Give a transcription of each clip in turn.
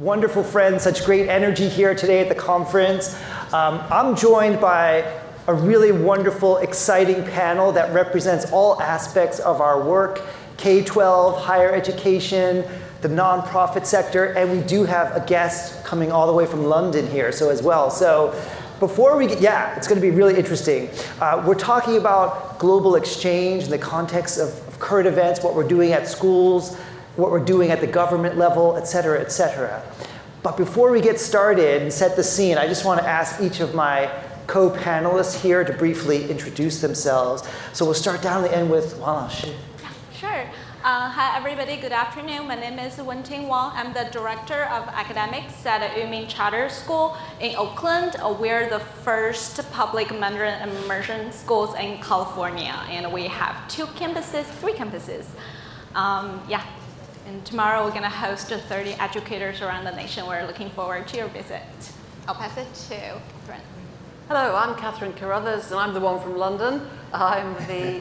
Wonderful friends, such great energy here today at the conference. I'm joined by a really wonderful, exciting panel that represents all aspects of our work, K-12, higher education, the nonprofit sector, and we do have a guest coming all the way from London here as well. So before we get, it's going to be really interesting. We're talking about global exchange in the context of current events, what we're doing at schools, what we're doing at the government level, et cetera, et cetera. But before we get started and set the scene, I just want to ask each of my co-panelists here to briefly introduce themselves. So we'll start down the end with Wang. Sure. Hi, everybody. Good afternoon. My name is Wang. I'm the Director of Academics at Yu Ming Charter School in Oakland. We're the first public Mandarin immersion schools in California, and we have three campuses. And tomorrow we're going to host 30 educators around the nation. We're looking forward to your visit. I'll pass it to Catherine. Hello, I'm Katharine Carruthers, and I'm the one from London.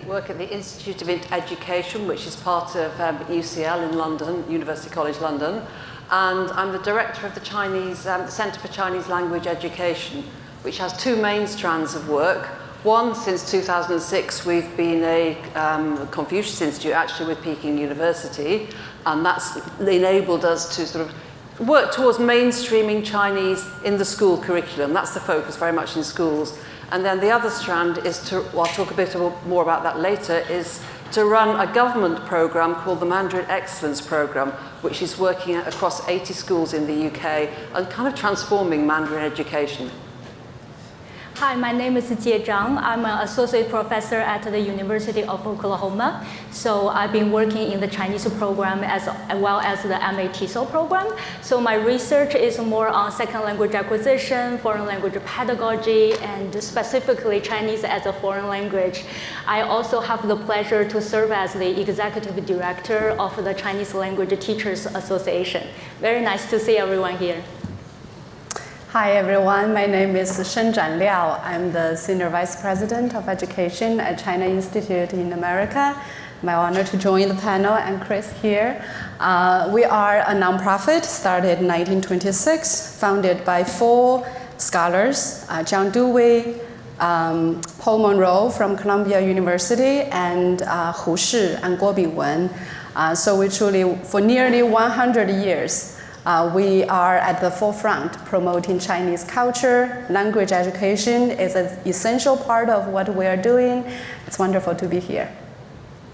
Work at the Institute of Education, which is part of UCL in London, University College London. And I'm the director of the Centre for Chinese Language Education, which has two main strands of work. One, since 2006, we've been a Confucius Institute, actually with Peking University, and that's enabled us to sort of work towards mainstreaming Chinese in the school curriculum. That's the focus very much in schools. And then the other strand is to, I'll talk a bit more about that later, is to run a government program called the Mandarin Excellence Program, which is working across 80 schools in the UK and kind of transforming Mandarin education. Hi, my name is Jie Zhang. I'm an associate professor at the University of Oklahoma. So I've been working in the Chinese program as well as the MA TESOL program. So my research is more on second language acquisition, foreign language pedagogy, and specifically Chinese as a foreign language. I also have the pleasure to serve as the executive director of the Chinese Language Teachers Association. Very nice to see everyone here. Hi everyone, my name is Shenzhan Liao. I'm the Senior Vice President of Education at China Institute in America. My honor to join the panel and Chris here. We are a nonprofit started in 1926, founded by four scholars, John Dewey, Paul Monroe from Columbia University, and Hu Shi and Guo Bingwen. So we truly, for nearly 100 years, we are at the forefront promoting Chinese culture. Language education is an essential part of what we are doing. It's wonderful to be here.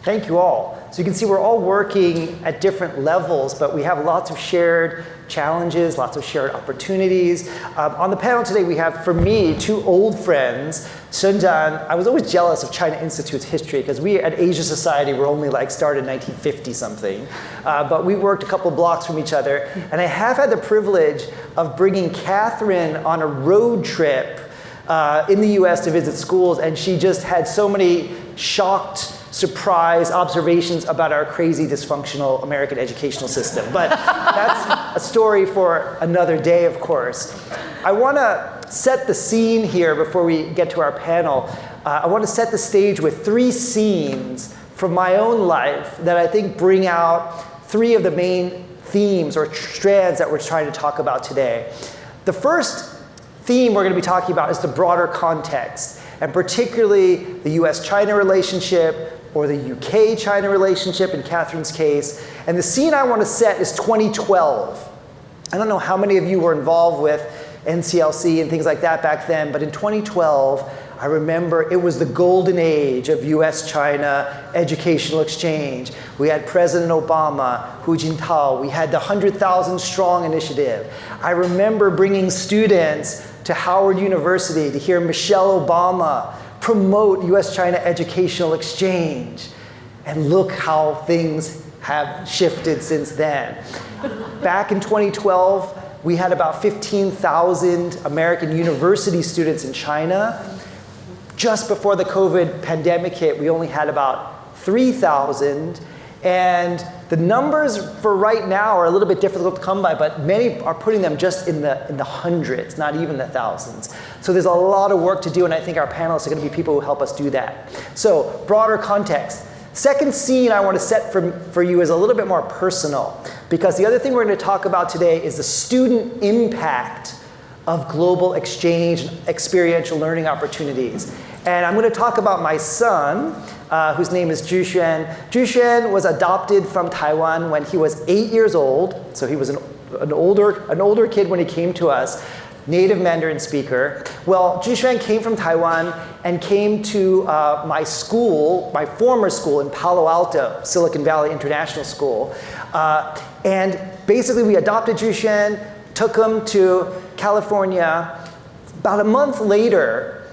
Thank you all. So you can see we're all working at different levels, but we have lots of shared challenges, lots of shared opportunities. On the panel today, we have, for me, two old friends. Shenzhan, I was always jealous of China Institute's history because we at Asia Society were only started in 1950 something. But we worked a couple blocks from each other. And I have had the privilege of bringing Katharine on a road trip in the US to visit schools. And she just had so many shocked, surprise observations about our crazy dysfunctional American educational system. But that's a story for another day, of course. I want to set the scene here before we get to our panel. I want to set the stage with three scenes from my own life that I think bring out three of the main themes or strands that we're trying to talk about today. The first theme we're going to be talking about is the broader context, and particularly the US-China relationship, or the UK-China relationship in Katharine's case. And the scene I want to set is 2012. I don't know how many of you were involved with NCLC and things like that back then, but in 2012, I remember it was the golden age of US-China educational exchange. We had President Obama, Hu Jintao, we had the 100,000 Strong Initiative. I remember bringing students to Howard University to hear Michelle Obama promote US-China educational exchange. And look how things have shifted since then. Back in 2012, we had about 15,000 American university students in China. Just before the COVID pandemic hit, we only had about 3,000. And the numbers for right now are a little bit difficult to come by, but many are putting them just in the hundreds, not even the thousands. So there's a lot of work to do, and I think our panelists are going to be people who help us do that. So broader context. Second scene I want to set for you is a little bit more personal, because the other thing we're going to talk about today is the student impact of global exchange and experiential learning opportunities. And I'm going to talk about my son, whose name is Zhu Xuan. Zhu Xuan was adopted from Taiwan when he was 8 years old, so he was an older kid when he came to us, native Mandarin speaker. Well, Zhu Xuan came from Taiwan and came to my school, my former school in Palo Alto, Silicon Valley International School. And basically we adopted Zhu Xuan, took him to California. About a month later,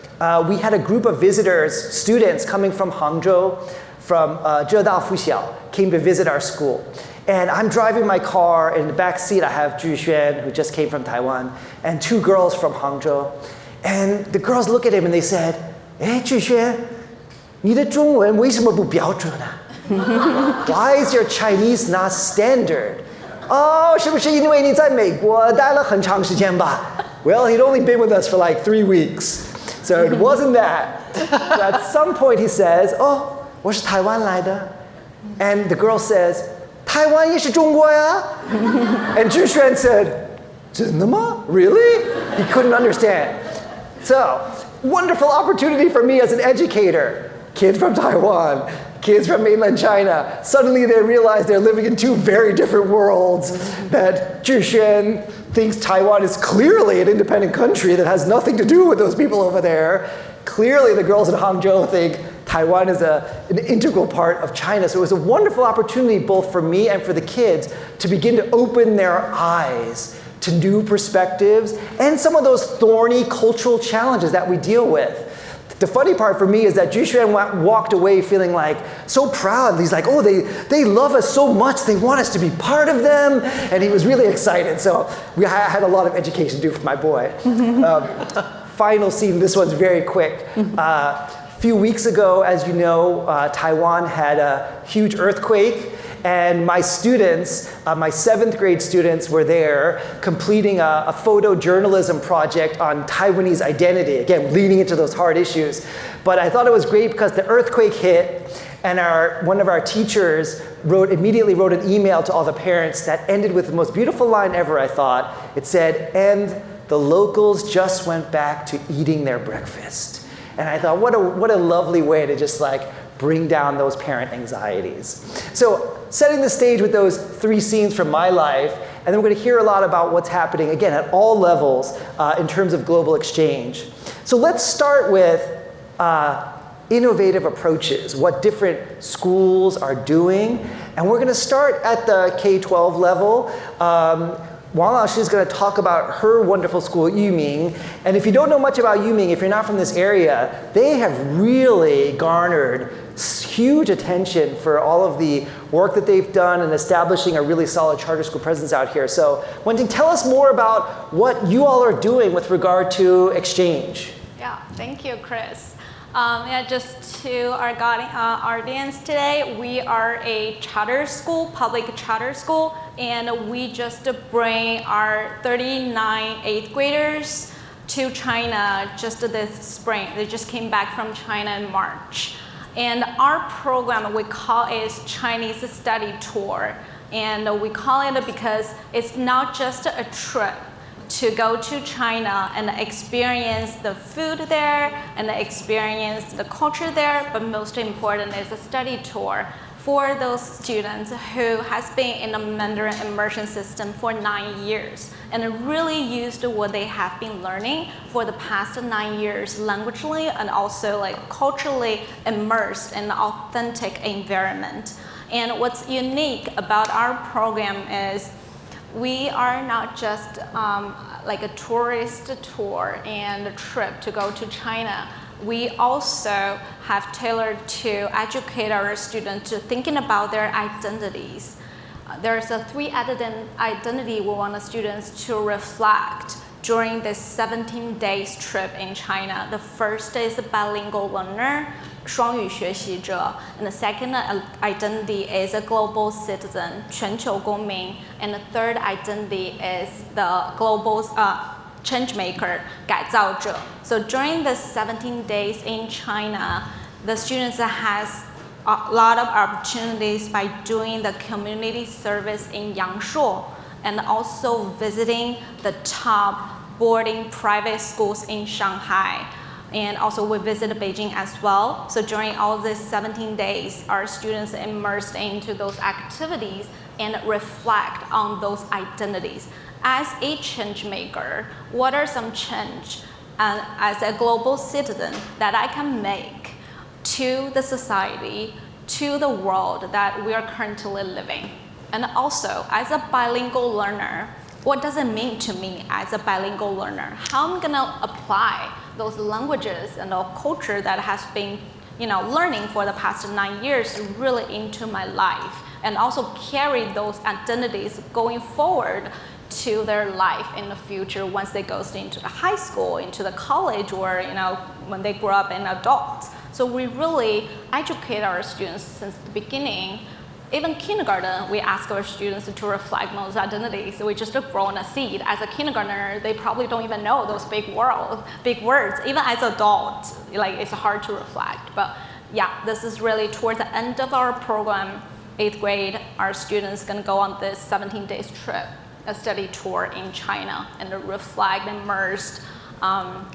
we had a group of visitors, students coming from Hangzhou, from Zheda Fuxiao, came to visit our school. And I'm driving my car, in the back seat I have Zhu Xuan, who just came from Taiwan, and 2 girls from Hangzhou. And the girls look at him and they said, "Hey, Zhu Xuan, 你的中文为什么不标准啊? Why is your Chinese not standard?" Oh, 是不是因为你在美国待了很长时间吧? Well, he'd only been with us for like 3 weeks. So it wasn't that. But at some point he says, "Oh, 我是台湾来的." And the girl says, 台湾也是中国呀? And Zhu Xuan said, 真的吗? Really? He couldn't understand. So, wonderful opportunity for me as an educator. Kids from Taiwan, kids from mainland China. Suddenly they realize they're living in 2 very different worlds. That Zhu Xuan thinks Taiwan is clearly an independent country that has nothing to do with those people over there. Clearly the girls in Hangzhou think Taiwan is an integral part of China. So it was a wonderful opportunity both for me and for the kids to begin to open their eyes to new perspectives and some of those thorny cultural challenges that we deal with. The funny part for me is that Zhu Xuan walked away feeling like so proud. He's like, oh, they love us so much. They want us to be part of them. And he was really excited. So I had a lot of education to do for my boy. Final scene, this one's very quick. Few weeks ago, as you know, Taiwan had a huge earthquake, and my students, my 7th grade students were there completing a photojournalism project on Taiwanese identity, again, leaning into those hard issues. But I thought it was great because the earthquake hit, and one of our teachers immediately wrote an email to all the parents that ended with the most beautiful line ever, I thought. It said, "And the locals just went back to eating their breakfast." And I thought, what a lovely way to just like bring down those parent anxieties. So setting the stage with those 3 scenes from my life, and then we're going to hear a lot about what's happening, again, at all levels in terms of global exchange. So let's start with innovative approaches, what different schools are doing. And we're going to start at the K-12 level. Wang Laoshi is going to talk about her wonderful school, Yu Ming. And if you don't know much about Yu Ming, if you're not from this area, they have really garnered huge attention for all of the work that they've done in establishing a really solid charter school presence out here. So, Wenting, tell us more about what you all are doing with regard to exchange. Yeah, thank you, Chris. Just to our audience today, we are a charter school, public charter school, and we just bring our 39 8th graders to China just this spring. They just came back from China in March. And our program, we call it Chinese Study Tour. And we call it because it's not just a trip to go to China and experience the food there and experience the culture there, but most important is a study tour for those students who has been in the Mandarin immersion system for 9 years and really used what they have been learning for the past 9 years languagely and also like culturally immersed in an authentic environment. And what's unique about our program is we are not just like a tourist tour and a trip to go to China. We also have tailored to educate our students to thinking about their identities. There's a 3 identity we want the students to reflect during this 17 days trip in China. The first is a bilingual learner, 双语学习者, and the second identity is a global citizen, 全球公民, and the third identity is the global change maker, 改造者. So during the 17 days in China, the students has a lot of opportunities by doing the community service in Yangshuo and also visiting the top boarding private schools in Shanghai. And also we visited Beijing as well. So during all these 17 days, our students immersed into those activities and reflect on those identities. As a change maker, what are some change as a global citizen that I can make to the society, to the world that we are currently living? And also, as a bilingual learner, what does it mean to me as a bilingual learner? How am I gonna apply those languages and the culture that has been learning for the past 9 years really into my life, and also carry those identities going forward to their life in the future once they go into the high school, into the college, or when they grow up in adults. So we really educate our students since the beginning. Even kindergarten, we ask our students to reflect those identities. So we just grow a seed. As a kindergartner, they probably don't even know those big words. Even as adults, it's hard to reflect. But yeah, this is really towards the end of our program, 8th grade, our students gonna go on this 17 days trip, a study tour in China, and reflect, immersed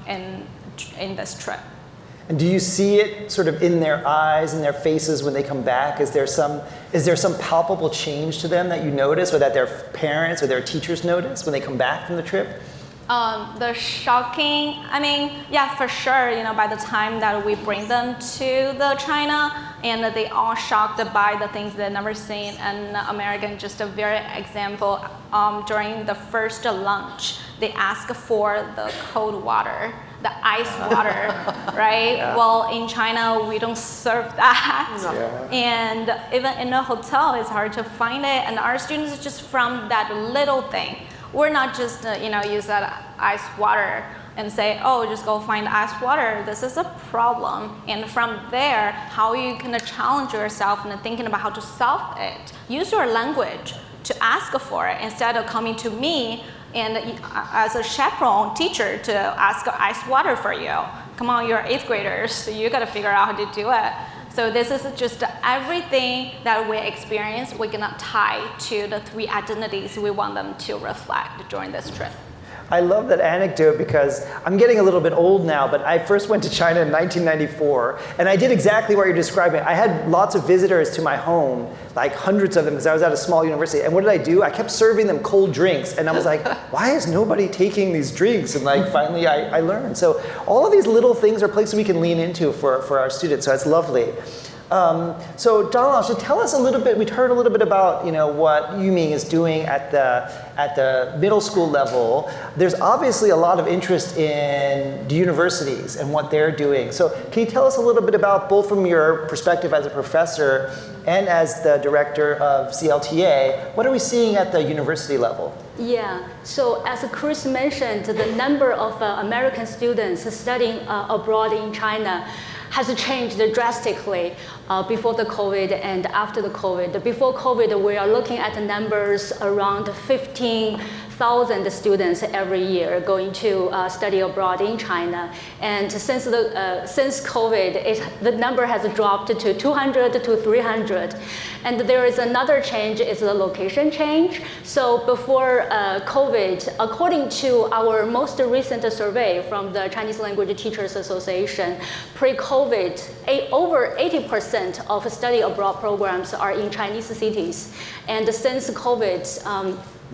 in this trip. And do you see it sort of in their eyes, in their faces when they come back? Is there some palpable change to them that you notice, or that their parents or their teachers notice when they come back from the trip? The shocking, yeah, for sure, by the time that we bring them to the China, and they all shocked by the things they've never seen in America. Just a very example, during the first lunch, they ask for the cold water, the ice water, right? Yeah. Well, in China, we don't serve that. Yeah. And even in a hotel, it's hard to find it. And our students, just from that little thing, we're not just, use that ice water and say, oh, just go find ice water. This is a problem. And from there, how you can challenge yourself and thinking about how to solve it. Use your language to ask for it instead of coming to me and as a chaperone teacher to ask ice water for you. Come on, you're 8th graders, so you gotta figure out how to do it. So this is just everything that we experience, we're gonna tie to the 3 identities we want them to reflect during this trip. I love that anecdote because I'm getting a little bit old now, but I first went to China in 1994, and I did exactly what you're describing. I had lots of visitors to my home, like hundreds of them, because I was at a small university. And what did I do? I kept serving them cold drinks, and I was like, why is nobody taking these drinks? And finally I learned. So all of these little things are places we can lean into for our students, so it's lovely. So Zhang Lao, tell us a little bit, we'd heard a little bit about what Yu Ming is doing at the middle school level. There's obviously a lot of interest in the universities and what they're doing. So can you tell us a little bit about, both from your perspective as a professor and as the director of CLTA, what are we seeing at the university level? Yeah, so as Chris mentioned, the number of American students studying abroad in China has changed drastically before the COVID and after the COVID. Before COVID, we are looking at the numbers around 15,000 students every year going to study abroad in China. And since COVID, the number has dropped to 200 to 300. And there is another change, is the location change. So before COVID, according to our most recent survey from the Chinese Language Teachers Association, pre-COVID, over 80% of study abroad programs are in Chinese cities. And since COVID,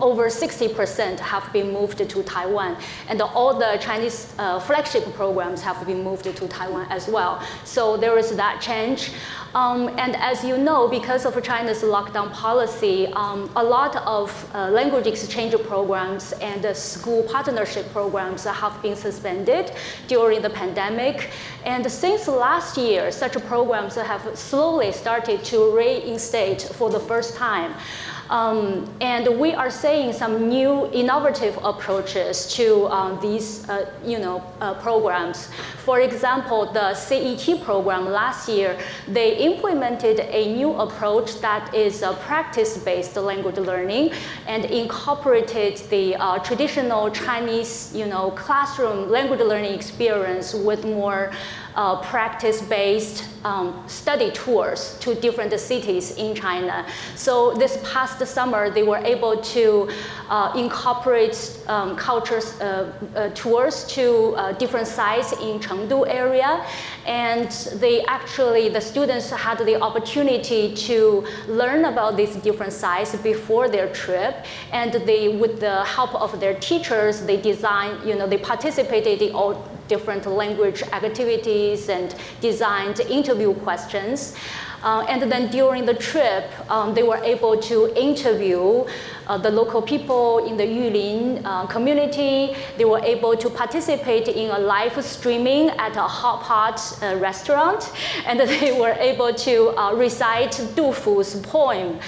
over 60% have been moved to Taiwan, and all the Chinese flagship programs have been moved to Taiwan as well. So there is that change. And as you know, because of China's lockdown policy, a lot of language exchange programs and school partnership programs have been suspended during the pandemic. And since last year, such programs have slowly started to reinstate for the first time. And we are seeing some new innovative approaches to these programs. For example, the CET program last year, they implemented a new approach that is practice-based language learning and incorporated the traditional Chinese classroom language learning experience with more practice-based study tours to different cities in China. So this past summer, they were able to incorporate cultures tours to different sites in Chengdu area. And the students had the opportunity to learn about these different sites before their trip. And with the help of their teachers, they they participated in all different language activities and designed interview questions. And then during the trip, they were able to interview the local people in the Yulin community. They were able to participate in a live streaming at a hot pot restaurant. And they were able to recite Du Fu's poem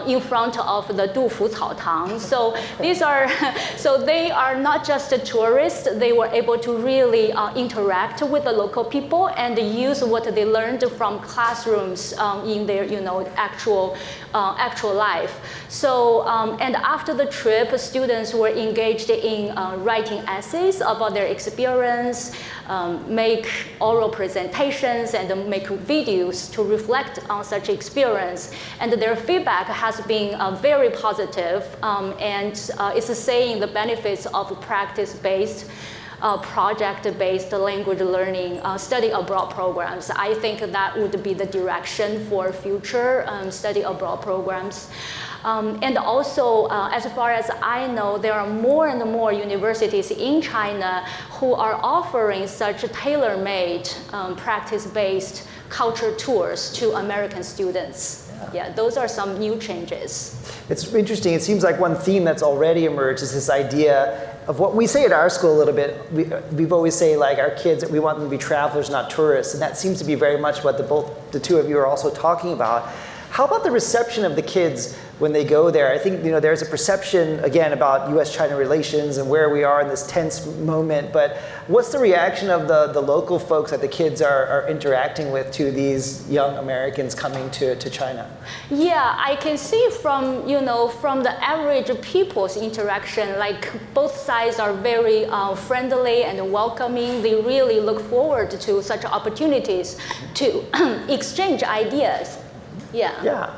in front of the Du Fu Cao Tang. So they are not just tourists. They were able to really interact with the local people and use what they learned from classrooms in their actual life. So and after the trip, students were engaged in writing essays about their experience, make oral presentations, and make videos to reflect on such experience. And their feedback has been very positive, and it's saying the benefits of practice-based project-based language learning study abroad programs. I think that would be the direction for future study abroad programs. And also, as far as I know, there are more and more universities in China who are offering such tailor-made practice-based culture tours to American students. Yeah, those are some new changes. It's interesting. It seems like one theme that's already emerged is this idea of what we say at our school a little bit. We've always say like our kids, we want them to be travelers, not tourists. And that seems to be very much what the two of you are also talking about. How about the reception of the kids when they go there? I think there's a perception, again, about U.S.-China relations and where we are in this tense moment. But what's the reaction of the local folks that the kids are interacting with to these young Americans coming to China? Yeah, I can see from the average people's interaction, like both sides are very friendly and welcoming. They really look forward to such opportunities to exchange ideas. Yeah,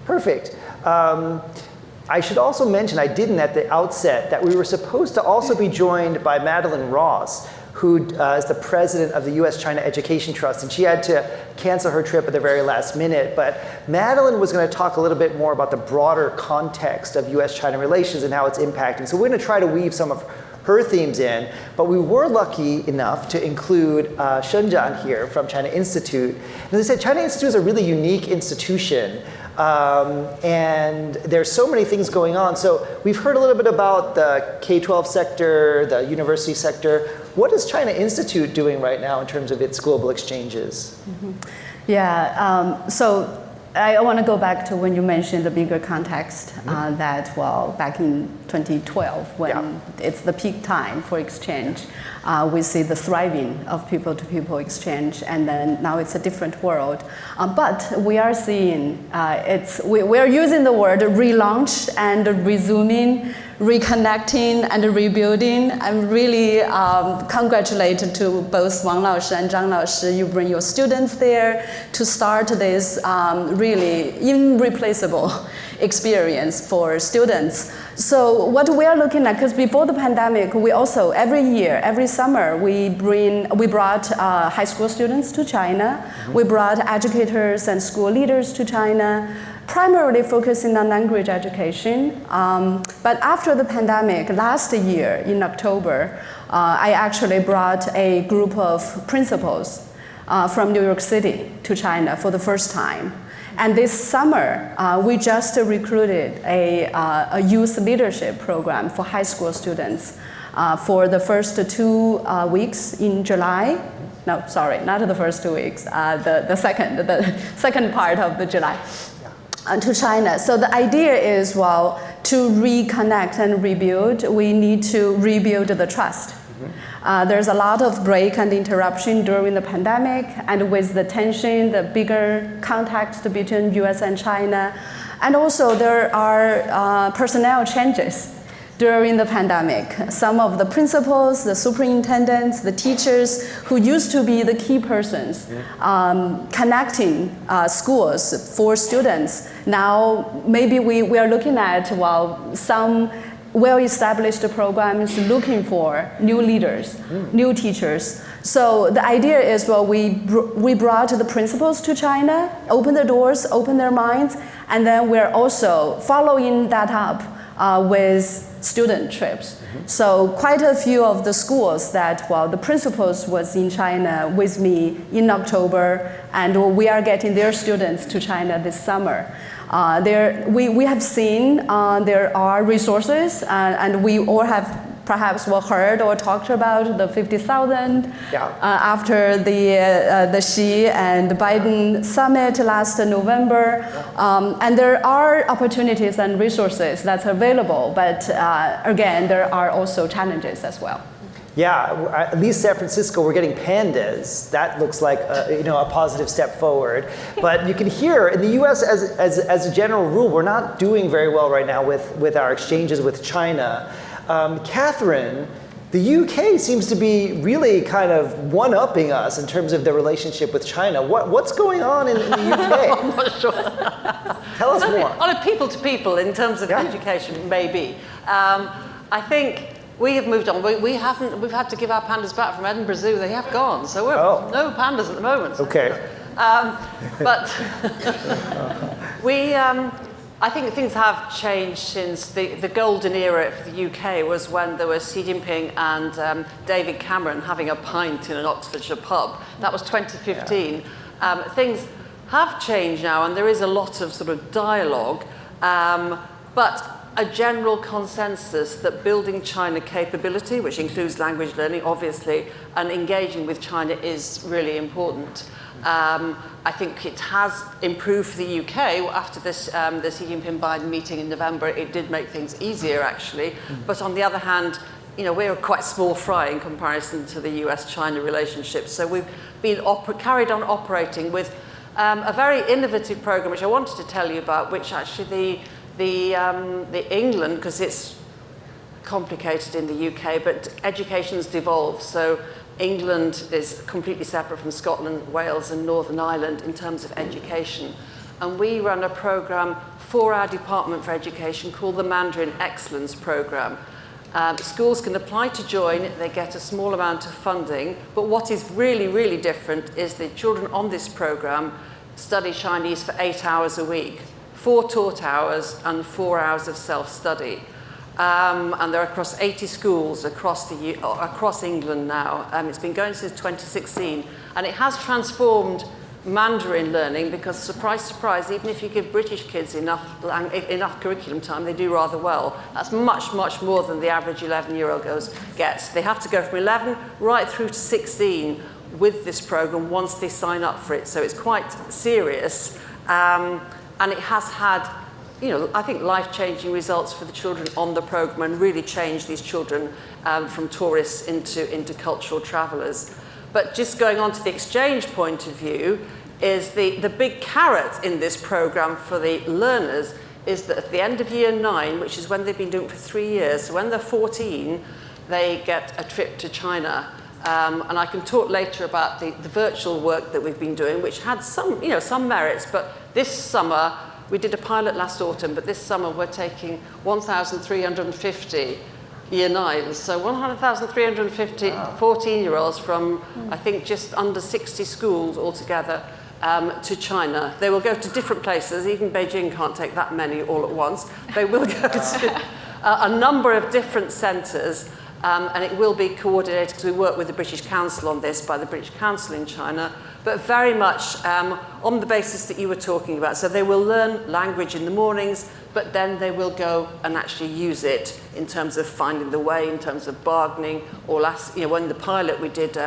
perfect. I should also mention, I didn't at the outset, that we were supposed to also be joined by Madeline Ross, who is the president of the U.S.-China Education Trust, and she had to cancel her trip at the very last minute. But Madeline was going to talk a little bit more about the broader context of U.S.-China relations and how it's impacting. So we're going to try to weave some of her themes in, but we were lucky enough to include Shenzhan here from China Institute. And as I said, China Institute is a really unique institution, and there's so many things going on. So we've heard a little bit about the K-12 sector, the university sector. What is China Institute doing right now in terms of its global exchanges? Mm-hmm. Yeah, so I want to go back to when you mentioned the bigger context, that, back in 2012, when it's the peak time for exchange, we see the thriving of people-to-people exchange, and then now it's a different world. But we are seeing, we are using the word relaunch and resuming, reconnecting and rebuilding. I'm really congratulated to both Wang Laoshi and Zhang Laoshi. You bring your students there to start this really irreplaceable experience for students. So what we are looking at, because before the pandemic, we also every year, every summer, we brought high school students to China. Mm-hmm. We brought educators and school leaders to China, primarily focusing on language education. But after the pandemic, last year in October, I actually brought a group of principals from New York City to China for the first time. And this summer, we just recruited a youth leadership program for high school students for the first 2 weeks in July. No, sorry, not the first 2 weeks, the second part of the July. To China. So the idea is, to reconnect and rebuild, we need to rebuild the trust. There's a lot of break and interruption during the pandemic, and with the tension, the bigger context between US and China. And also there are personnel changes. during the pandemic. Some of the principals, the superintendents, the teachers who used to be the key persons connecting schools for students. Now, maybe we are looking at, well, some well-established programs looking for new leaders, new teachers. So the idea is, well, we brought the principals to China, open the doors, open their minds, and then we're also following that up with student trips. So quite a few of the schools that, well, the principals was in China with me in October, and we are getting their students to China this summer. We have seen there are resources, and we all have perhaps heard or talked about the 50,000 after the Xi and Biden summit last November. And there are opportunities and resources that's available, but again, there are also challenges as well. Yeah, at least San Francisco, we're getting pandas. That looks like a positive step forward. But you can hear in the U.S. as a general rule, we're not doing very well right now with our exchanges with China. Katharine, the UK seems to be really kind of one-upping us in terms of their relationship with China. What's going on in the UK? I'm not sure. Tell us more. On a people-to-people in terms of education, maybe. I think we have moved on. We've had to give our pandas back from Edinburgh Zoo. They have gone, so we're no pandas at the moment. Okay. But I think things have changed since the golden era for the UK was when there was Xi Jinping and David Cameron having a pint in an Oxfordshire pub. That was 2015. Things have changed now, and there is a lot of sort of dialogue, but a general consensus that building China capability, which includes language learning, obviously, and engaging with China is really important. I think it has improved for the UK after this, the Xi Jinping-Biden meeting in November. It did make things easier, actually. But on the other hand, we're quite small fry in comparison to the US-China relationship. So we've been carried on operating with a very innovative program, which I wanted to tell you about, which actually the England, because it's complicated in the UK, but education's devolved. So England is completely separate from Scotland, Wales, and Northern Ireland in terms of education. And we run a program for our Department for Education called the Mandarin Excellence Program. Schools can apply to join, they get a small amount of funding, but what is really, really different is the children on this program study Chinese for 8 hours a week, 4 taught hours and 4 hours of self-study. And they're across 80 schools across England now. It's been going since 2016, and it has transformed Mandarin learning because, surprise, surprise, even if you give British kids enough curriculum time, they do rather well. That's much, much more than the average 11-year-old gets. They have to go from 11 right through to 16 with this program once they sign up for it. So it's quite serious, and it has had, I think life-changing results for the children on the program and really changed these children from tourists into cultural travelers. But just going on to the exchange point of view, is the big carrot in this program for the learners is that at the end of year 9, which is when they've been doing it for 3 years, so when they're 14, they get a trip to China. And I can talk later about the virtual work that we've been doing, which had some merits, but this summer, we did a pilot last autumn, but this summer we're taking 1,350 year 9s. So 1,350 14-year-olds from, I think, just under 60 schools altogether to China. They will go to different places. Even Beijing can't take that many all at once. They will go to a number of different centres, and it will be coordinated because we work with the British Council on this by the British Council in China, but very much on the basis that you were talking about. So they will learn language in the mornings, but then they will go and actually use it in terms of finding the way, in terms of bargaining, or when the pilot we did,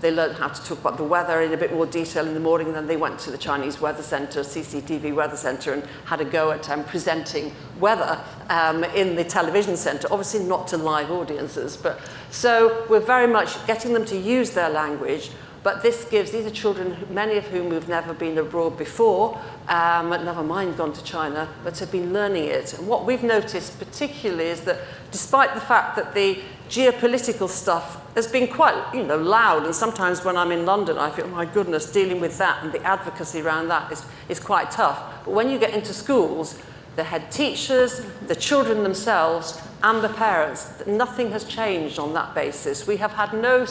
they learned how to talk about the weather in a bit more detail in the morning, and then they went to the Chinese Weather Centre, CCTV Weather Centre, and had a go at presenting weather in the television centre, obviously not to live audiences. But so we're very much getting them to use their language, But these are children, many of whom have never been abroad before, never mind gone to China, but have been learning it. And what we've noticed particularly is that despite the fact that the geopolitical stuff has been quite, loud, and sometimes when I'm in London, I feel, oh my goodness, dealing with that and the advocacy around that is quite tough. But when you get into schools, the head teachers, the children themselves, and the parents, nothing has changed on that basis. We have had no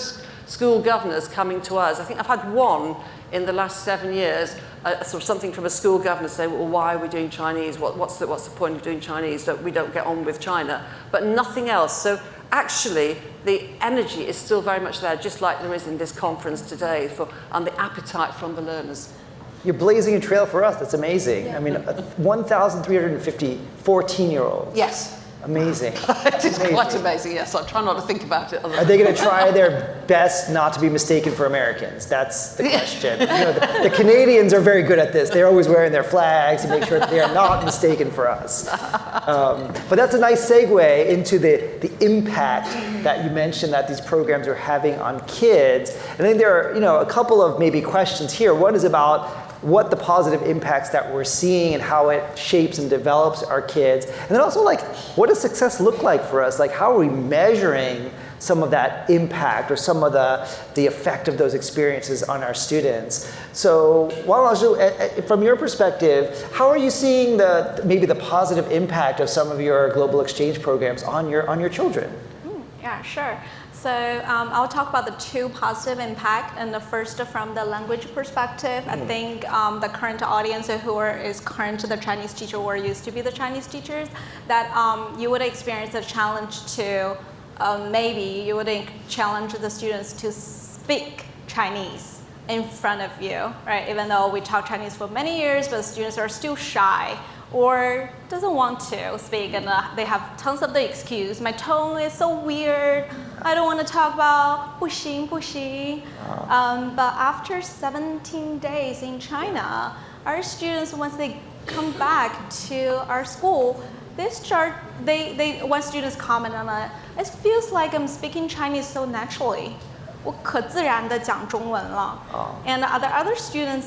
school governors coming to us. I think I've had one in the last 7 years, sort of something from a school governor say, well, why are we doing Chinese? What's the point of doing Chinese? That we don't get on with China. But nothing else. So actually, the energy is still very much there, just like there is in this conference today, and the appetite from the learners. You're blazing a trail for us. That's amazing. Yeah. I mean, 1,350 14-year-olds. Yes. Amazing. It is quite amazing, yes. I try not to think about it. Are they going to try their best not to be mistaken for Americans? That's the question. The Canadians are very good at this. They're always wearing their flags to make sure that they are not mistaken for us. But that's a nice segue into the impact that you mentioned that these programs are having on kids. And I think there are a couple of maybe questions here. One is about what the positive impacts that we're seeing and how it shapes and develops our kids. And then also, what does success look like for us? How are we measuring some of that impact or some of the effect of those experiences on our students? So, Wang, from your perspective, how are you seeing maybe the positive impact of some of your global exchange programs on your children? Yeah, sure. So I'll talk about the two positive impact, and the first from the language perspective. I think the current audience who is current the Chinese teacher or used to be the Chinese teachers, that you would experience a challenge to maybe you would challenge the students to speak Chinese in front of you, right? Even though we taught Chinese for many years, but students are still shy or doesn't want to speak, and they have tons of the excuse. My tone is so weird. I don't want to talk about 不行不行. But after 17 days in China, our students, once they come back to our school, when students comment on it feels like I'm speaking Chinese so naturally. 我可自然地讲中文了. And the other students,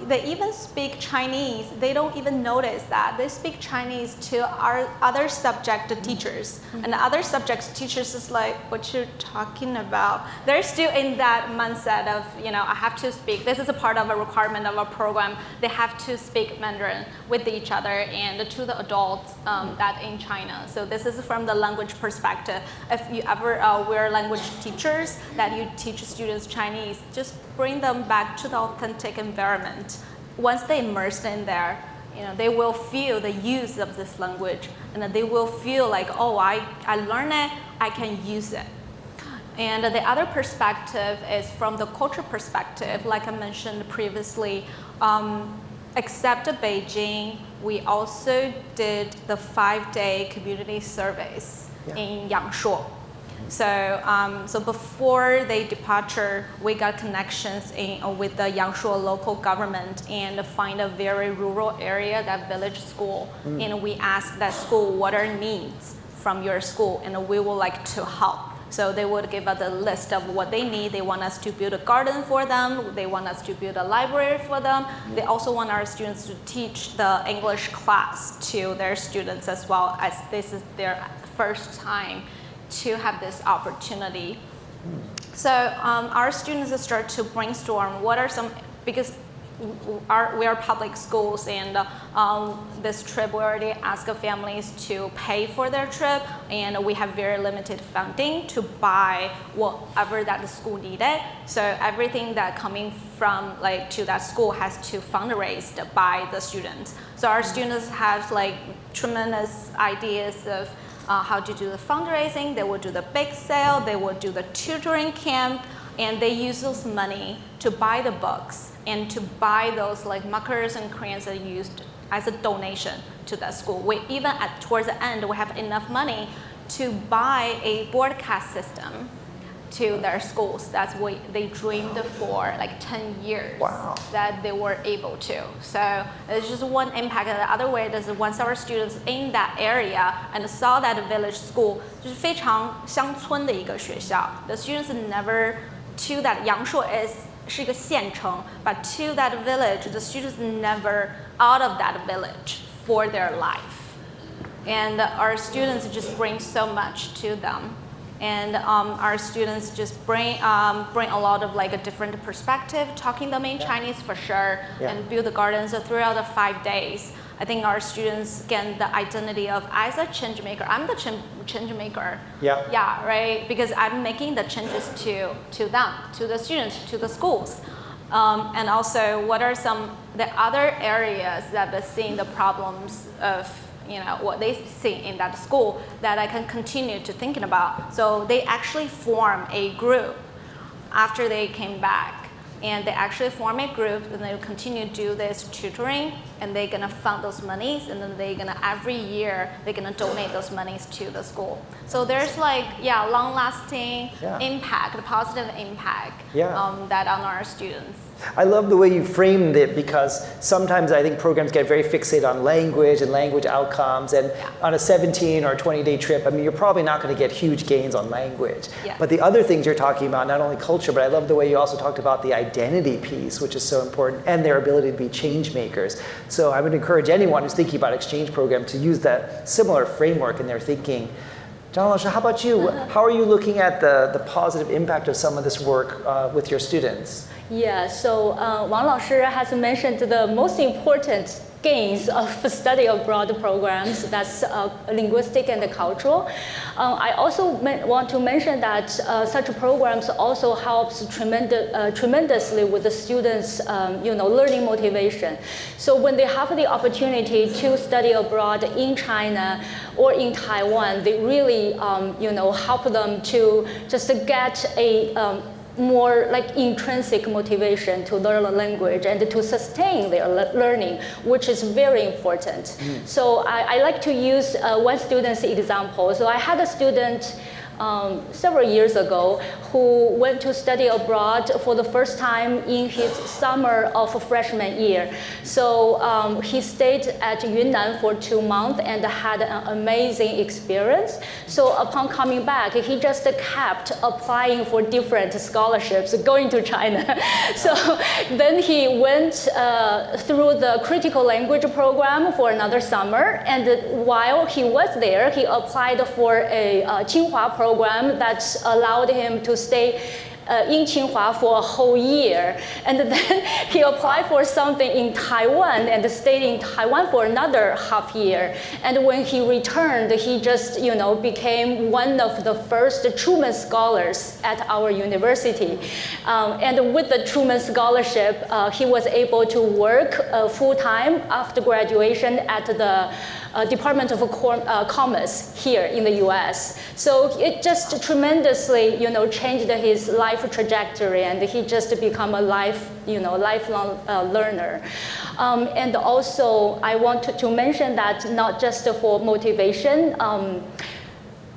they even speak Chinese. They don't even notice that. They speak Chinese to our other subject teachers. And the other subject teachers is like, what you're talking about? They're still in that mindset of, I have to speak. This is a part of a requirement of a program. They have to speak Mandarin with each other and to the adults that in China. So this is from the language perspective. If you ever were language teachers, that you teach students Chinese, just bring them back to the authentic environment. Once they immerse in there, they will feel the use of this language, and they will feel like, oh, I learned it, I can use it. And the other perspective is from the culture perspective, like I mentioned previously. Except Beijing, we also did the 5-day community surveys in Yangshuo. So before their departure, we got connections with the Yangshuo local government and find a very rural area, that village school. And we asked that school what are needs from your school, and we would like to help. So they would give us a list of what they need. They want us to build a garden for them. They want us to build a library for them. They also want our students to teach the English class to their students as well, as this is their first time to have this opportunity. So our students start to brainstorm what are some, because we are public schools, and this trip we already asked families to pay for their trip, and we have very limited funding to buy whatever that the school needed. So everything that coming from to that school has to fundraise by the students. So our students have tremendous ideas of how to do the fundraising. They will do the big sale, they will do the tutoring camp, and they use those money to buy the books and to buy those markers and crayons that are used as a donation to that school. We even towards the end, we have enough money to buy a broadcast system to their schools. That's what they dreamed for 10 years. Wow. That they were able to. So it's just one impact. The other way is once our students in that area and saw that village school, 就是非常乡村的一个学校. The students never to that Yangshuo是一个县城 but to that village, the students never out of that village for their life. And our students just bring so much to them. And our students just bring a lot of like a different perspective, talking them in Chinese for sure, and build the gardens throughout the 5 days. I think our students get the identity of as a change maker. I'm the change maker. Yeah, right? Because I'm making the changes to them, to the students, to the schools. And also, what are some the other areas that are seeing the problems of what they see in that school that I can continue to thinking about. So they actually form a group after they came back. And they actually form a group and they continue to do this tutoring and they're gonna fund those monies and then they're gonna every year they're gonna donate those monies to the school. So there's like long-lasting impact, positive impact that on our students. I love the way you framed it because sometimes I think programs get very fixated on language and language outcomes, and on a 17 or 20-day trip, I mean, you're probably not going to get huge gains on language. But the other things you're talking about, not only culture, but I love the way you also talked about the identity piece, which is so important, and their ability to be change makers. So I would encourage anyone who's thinking about exchange program to use that similar framework in their thinking. Zhang Laoshi, how about you? How are you looking at the positive impact of some of this work with your students? Yeah, so Wang Laoshi has mentioned the most important gains of study abroad programs, that's linguistic and cultural. I also want to mention that such programs also helps tremendously with the students' learning motivation. So when they have the opportunity to study abroad in China or in Taiwan, they really help them to just get a more like intrinsic motivation to learn the language and to sustain their learning, which is very important. So I like to use one student's example. So I had a student several years ago who went to study abroad for the first time in his summer of freshman year. So he stayed at Yunnan for 2 months and had an amazing experience. So upon coming back, he just kept applying for different scholarships going to China. So then he went through the critical language program for another summer, and while he was there, he applied for a Tsinghua program that allowed him to stay in Tsinghua for a whole year. And then he applied for something in Taiwan and stayed in Taiwan for another half year. And when he returned, he just became one of the first Truman Scholars at our university. And with the Truman Scholarship, he was able to work full-time after graduation at the Department of Commerce here in the US. So it just tremendously, changed his life trajectory, and he just become a lifelong learner. And also, I want to mention that not just for motivation,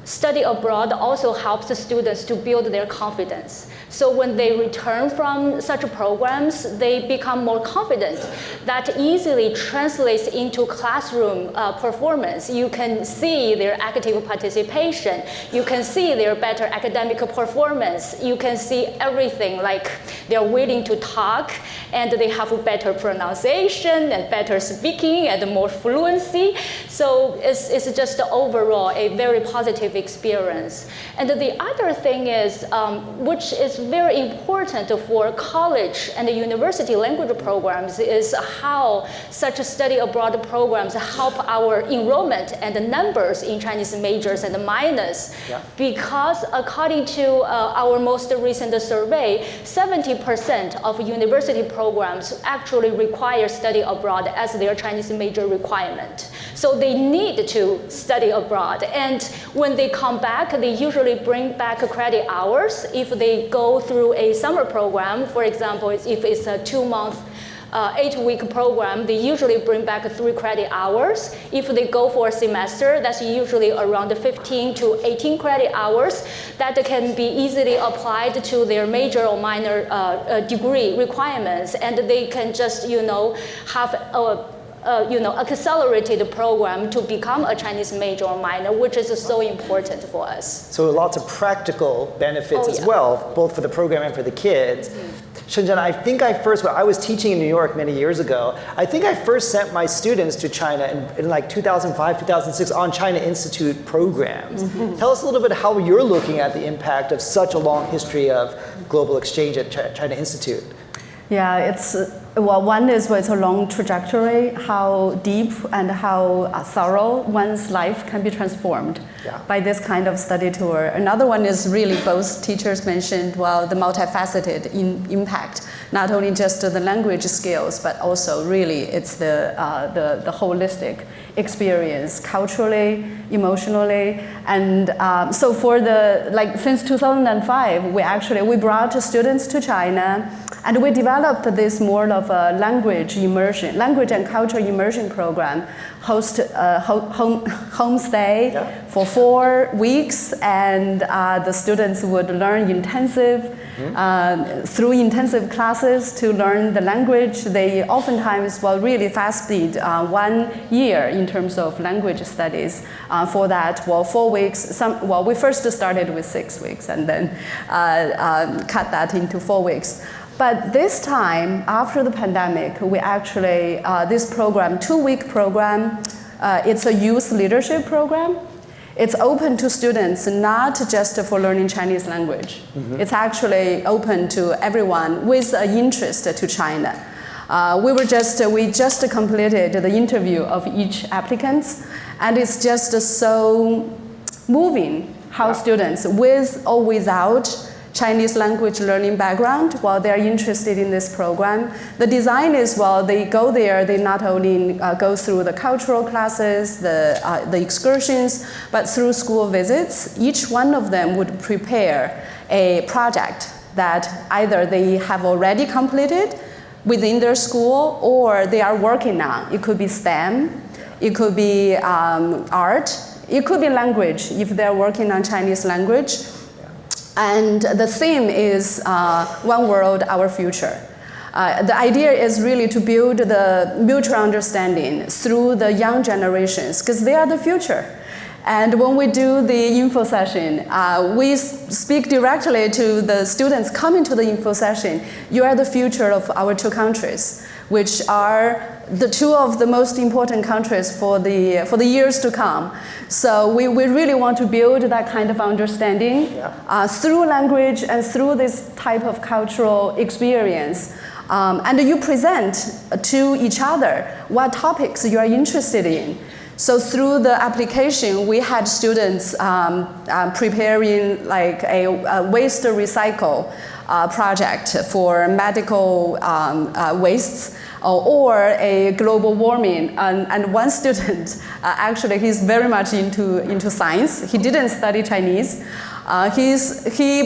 study abroad also helps the students to build their confidence. So when they return from such programs, they become more confident. That easily translates into classroom performance. You can see their active participation. You can see their better academic performance. You can see everything, like they're willing to talk, and they have better pronunciation and better speaking and more fluency. So it's just overall a very positive experience. And the other thing is, which is very important for college and university language programs, is how such study abroad programs help our enrollment and the numbers in Chinese majors and minors. Because according to our most recent survey, 70% of university programs actually require study abroad as their Chinese major requirement. So they need to study abroad. And when they come back, they usually bring back credit hours. If they go through a summer program, for example, if it's a 2-month 8-week program, they usually bring back 3 credit hours. If they go for a semester, that's usually around 15 to 18 credit hours that can be easily applied to their major or minor degree requirements. And they can just, have accelerated program to become a Chinese major or minor, which is so important for us. So lots of practical benefits as well, both for the program and for the kids. Shenzhen, I was teaching in New York many years ago. I think I first sent my students to China in like 2005, 2006 on China Institute programs. Tell us a little bit how you're looking at the impact of such a long history of global exchange at China Institute. Yeah, one is it's a long trajectory, how deep and how thorough one's life can be transformed by this kind of study tour. Another one is really both teachers mentioned, the multifaceted impact, not only just the language skills, but also really it's the holistic experience, culturally, emotionally. And so since 2005, we brought students to China, and we developed this more of a language and culture immersion program, homestay for 4 weeks, and the students would learn through intensive classes to learn the language. They oftentimes really fast speed 1 year in terms of language studies. For that, 4 weeks. We first started with 6 weeks and then cut that into 4 weeks. But this time, after the pandemic, we actually, this program, 2-week program, it's a youth leadership program. It's open to students, not just for learning Chinese language. It's actually open to everyone with an interest to China. We just completed the interview of each applicant, and it's just so moving how students, with or without Chinese language learning background, while they're interested in this program. The design is, they go there, they not only go through the cultural classes, the excursions, but through school visits. Each one of them would prepare a project that either they have already completed within their school or they are working on. It could be STEM, it could be art, it could be language if they're working on Chinese language. And the theme is One World, Our Future. The idea is really to build the mutual understanding through the young generations, because they are the future. And when we do the info session, we speak directly to the students coming to the info session. You are the future of our 2 countries, which are the 2 of the most important countries for the years to come. So we really want to build that kind of understanding through language and through this type of cultural experience. And you present to each other what topics you are interested in. So through the application, we had students preparing like a waste recycle project for medical wastes, or a global warming. And one student, actually, he's very much into science. He didn't study Chinese. He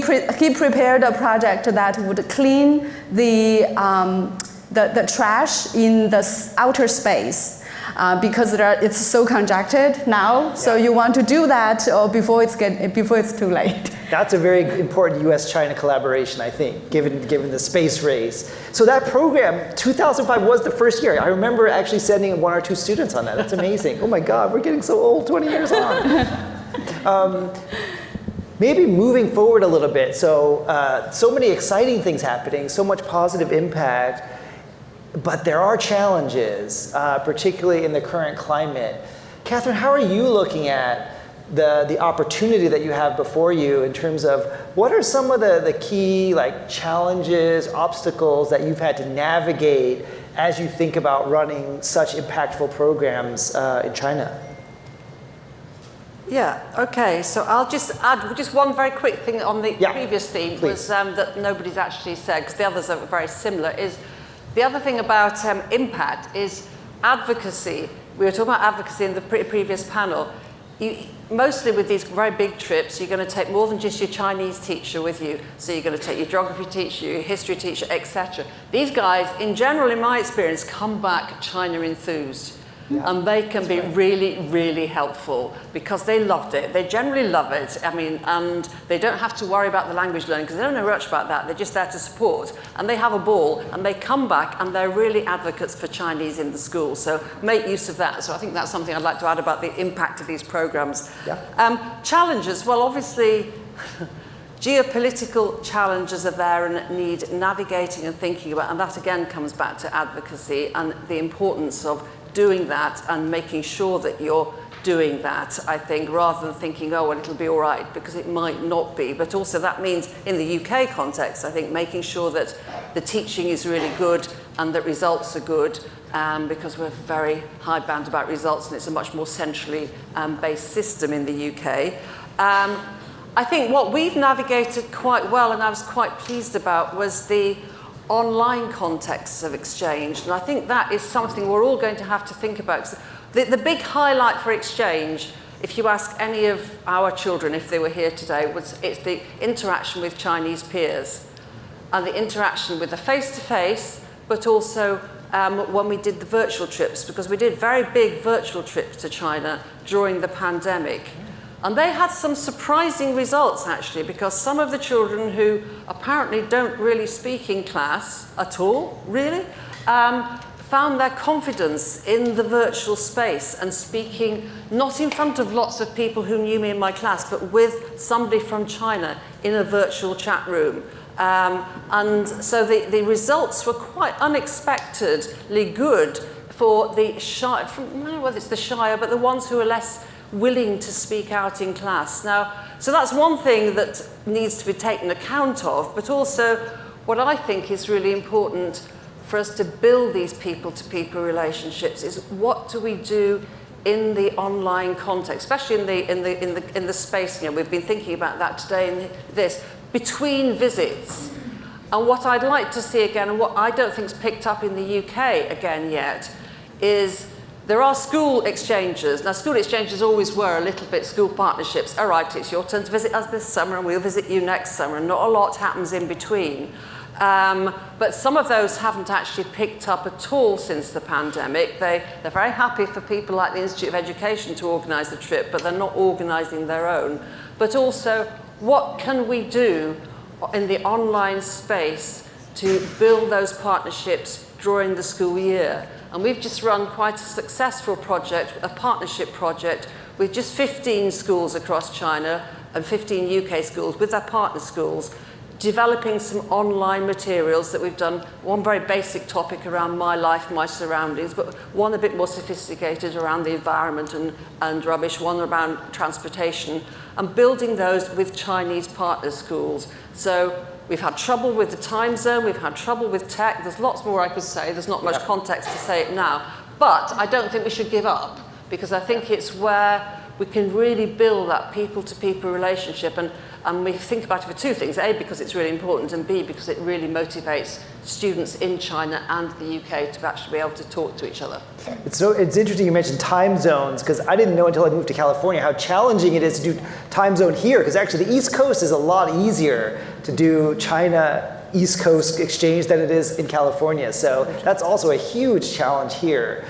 prepared a project that would clean the trash in the outer space. Because it's so congested now, so you want to do that before it's too late. That's a very important U.S.-China collaboration, I think, given the space race. So that program, 2005 was the first year. I remember actually sending 1 or 2 students on that. That's amazing. Oh my God, we're getting so old, 20 years on. Maybe moving forward a little bit. So many exciting things happening, so much positive impact. But there are challenges, particularly in the current climate. Katharine, how are you looking at the opportunity that you have before you in terms of what are some of the key challenges, obstacles that you've had to navigate as you think about running such impactful programs in China? Yeah, okay, so I'll just add just one very quick thing on the previous theme, was that nobody's actually said, because the others are very similar, is the other thing about impact is advocacy. We were talking about advocacy in the previous panel. Mostly with these very big trips, you're going to take more than just your Chinese teacher with you. So you're going to take your geography teacher, your history teacher, etc. These guys, in general, in my experience, come back China enthused. And they can be really, really helpful because they loved it. They generally love it. I mean, and they don't have to worry about the language learning because they don't know much about that. They're just there to support. And they have a ball and they come back and they're really advocates for Chinese in the school. So make use of that. So I think that's something I'd like to add about the impact of these programs. Challenges, well, obviously, geopolitical challenges are there and need navigating and thinking about. And that again comes back to advocacy and the importance of doing that and making sure that you're doing that, I think, rather than thinking, oh, well, it'll be all right, because it might not be. But also that means, in the UK context, I think, making sure that the teaching is really good and that results are good, because we're very hidebound about results and it's a much more centrally based system in the UK. I think what we've navigated quite well, and I was quite pleased about, was the online contexts of exchange. And I think that is something we're all going to have to think about. The big highlight for exchange, if you ask any of our children if they were here today, it's the interaction with Chinese peers and the interaction with the face-to-face, but also when we did the virtual trips, because we did very big virtual trips to China during the pandemic. And they had some surprising results, actually, because some of the children who apparently don't really speak in class at all, really, found their confidence in the virtual space and speaking not in front of lots of people who knew me in my class, but with somebody from China in a virtual chat room. And so the results were quite unexpectedly good for the shy, I don't know whether it's the shyer, but the ones who are less willing to speak out in class. Now, so that's one thing that needs to be taken account of, but also what I think is really important for us to build these people-to-people relationships is what do we do in the online context, especially in the space. You know, we've been thinking about that today in this between visits. And what I'd like to see again, and what I don't think's picked up in the UK again yet, is there are school exchanges. Now, school exchanges always were a little bit school partnerships. All right, it's your turn to visit us this summer and we'll visit you next summer, and not a lot happens in between. But some of those haven't actually picked up at all since the pandemic. They're very happy for people like the Institute of Education to organise the trip, but they're not organising their own. But also, what can we do in the online space to build those partnerships during the school year? And we've just run quite a successful project, a partnership project, with just 15 schools across China and 15 UK schools with their partner schools, developing some online materials that we've done. One very basic topic around my life, my surroundings, but one a bit more sophisticated around the environment and rubbish, one around transportation, and building those with Chinese partner schools. So we've had trouble with the time zone, we've had trouble with tech, there's lots more I could say, there's not much context to say it now, but I don't think we should give up, because I think it's where we can really build that people-to-people relationship, and we think about it for two things: A, because it's really important, and B, because it really motivates students in China and the UK to actually be able to talk to each other. It's interesting you mentioned time zones, because I didn't know until I moved to California how challenging it is to do time zone here, because actually the East Coast is a lot easier to do China East Coast exchange than it is in California. So that's also a huge challenge here.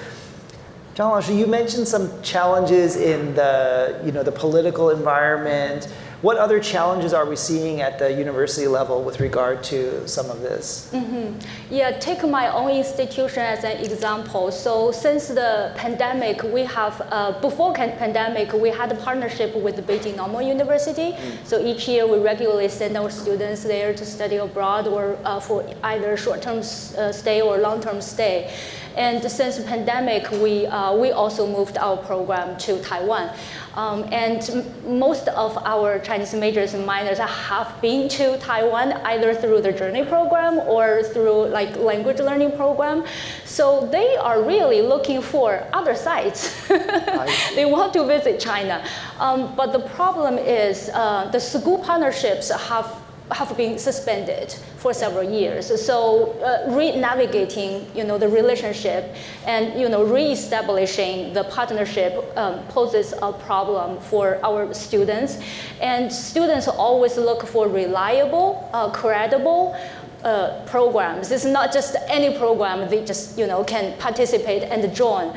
John Laoshi, you mentioned some challenges in the political environment. What other challenges are we seeing at the university level with regard to some of this? Mm-hmm. Yeah, take my own institution as an example. So since the pandemic, we have, before pandemic, we had a partnership with the Beijing Normal University. So each year we regularly send our students there to study abroad or for either short-term stay or long-term stay. And since the pandemic, we also moved our program to Taiwan. And most of our Chinese majors and minors have been to Taiwan either through the Journey program or through like language learning program. So they are really looking for other sites. They want to visit China. But the problem is the school partnerships have been suspended for several years. So re-navigating, the relationship and, re-establishing the partnership poses a problem for our students. And students always look for reliable, credible programs. It's not just any program they just, can participate and join.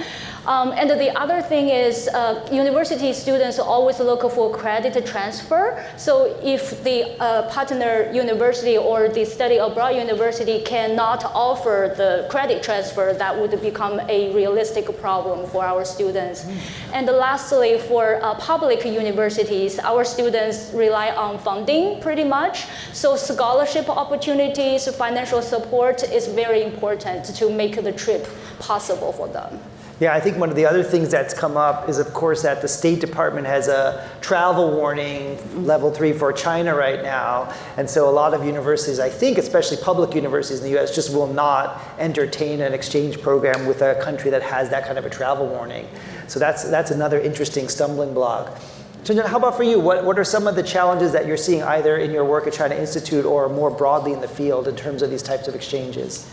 And the other thing is university students always look for credit transfer. So if the partner university or the study abroad university cannot offer the credit transfer, that would become a realistic problem for our students. And lastly, for public universities, our students rely on funding pretty much. So scholarship opportunities, financial support is very important to make the trip possible for them. Yeah, I think one of the other things that's come up is, of course, that the State Department has a travel warning, level 3 for China right now. And so a lot of universities, I think, especially public universities in the US, just will not entertain an exchange program with a country that has that kind of a travel warning. So that's another interesting stumbling block. Shenzhan, how about for you? What are some of the challenges that you're seeing either in your work at China Institute or more broadly in the field in terms of these types of exchanges?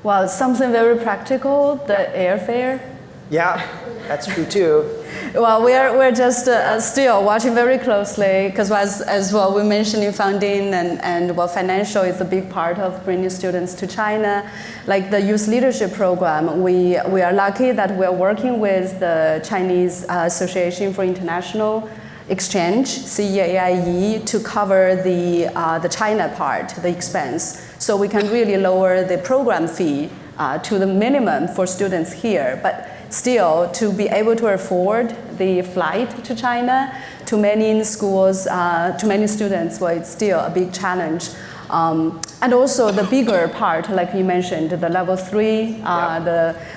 Well, something very practical, the airfare. Yeah, that's true too. Well, we're just still watching very closely because as well we mentioned in funding and well, financial is a big part of bringing students to China. Like the youth leadership program, we are lucky that we're working with the Chinese Association for International Exchange, CLTA-USA, to cover the China part, the expense. So we can really lower the program fee to the minimum for students here. But still, to be able to afford the flight to China, to many schools, to many students, well, it's still a big challenge. And also the bigger part, like you mentioned, the level 3.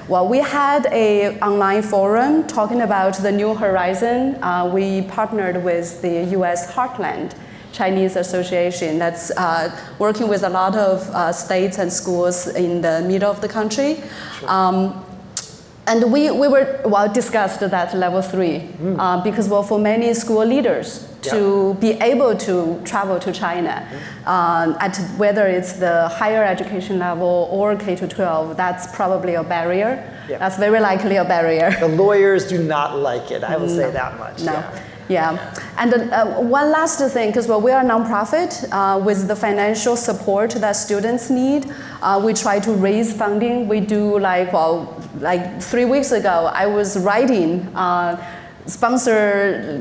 Well, we had a online forum talking about the New Horizon. We partnered with the U.S. Heartland Chinese Association that's working with a lot of states and schools in the middle of the country. Sure. And we were, well, discussed that level 3 because, well, for many school leaders to be able to travel to China at whether it's the higher education level or K-12, that's probably a barrier. Yeah. That's very likely a barrier. The lawyers do not like it, I will say that much. No. Yeah, and one last thing, because well, we are a nonprofit with the financial support that students need. We try to raise funding. We do like 3 weeks ago, I was writing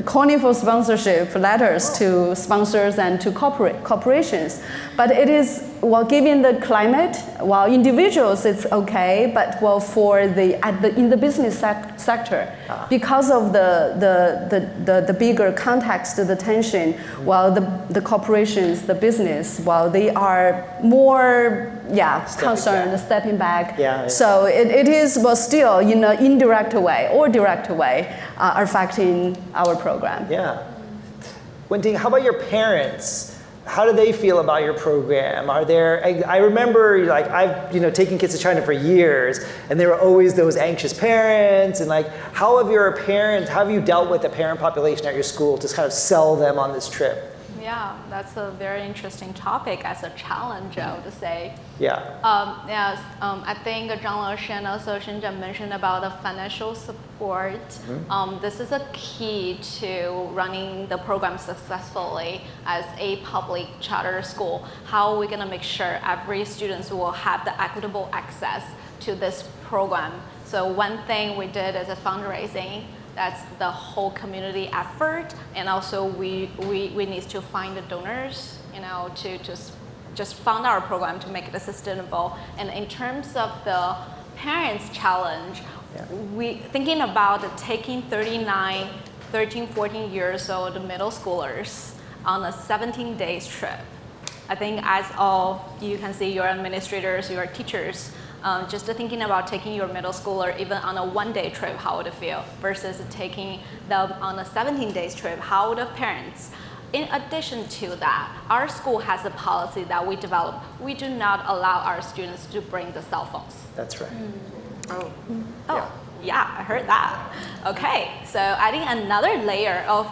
calling for sponsorship letters to sponsors and to corporations. But it is, well, given the climate, while individuals it's okay, but well, for in the business sector, because of the bigger context, the tension, while the corporations, the business, while they are more stepping back. So it is, well, still in an indirect way or direct way affecting our program. Yeah. Wenting, how about your parents? How do they feel about your program? Are there, I remember like I've taken kids to China for years and there were always those anxious parents and like how have you dealt with the parent population at your school to kind of sell them on this trip? Yeah, that's a very interesting topic as a challenge, I would say. Yeah. I think Zhang Leshi and also Shenzhen mentioned about the financial support. This is a key to running the program successfully as a public charter school. How are we going to make sure every student will have the equitable access to this program? So one thing we did is a fundraising. That's the whole community effort, and also we need to find the donors, to just fund our program to make it sustainable. And in terms of the parents' challenge, we thinking about taking 13, 14 years old middle schoolers on a 17 days trip. I think as all you can see, your administrators, your teachers. Just thinking about taking your middle schooler even on a 1-day trip, how would it feel? Versus taking them on a 17 days trip, how would the parents? In addition to that, our school has a policy that we developed. We do not allow our students to bring the cell phones. That's right. Yeah, I heard that. Okay, so adding another layer of,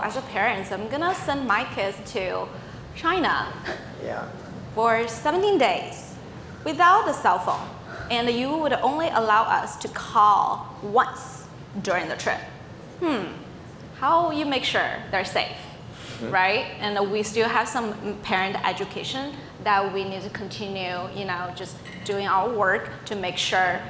as a parent, I'm gonna send my kids to China for 17 days without a cell phone. And you would only allow us to call once during the trip. How you make sure they're safe, right? And we still have some parent education that we need to continue, just doing our work to make sure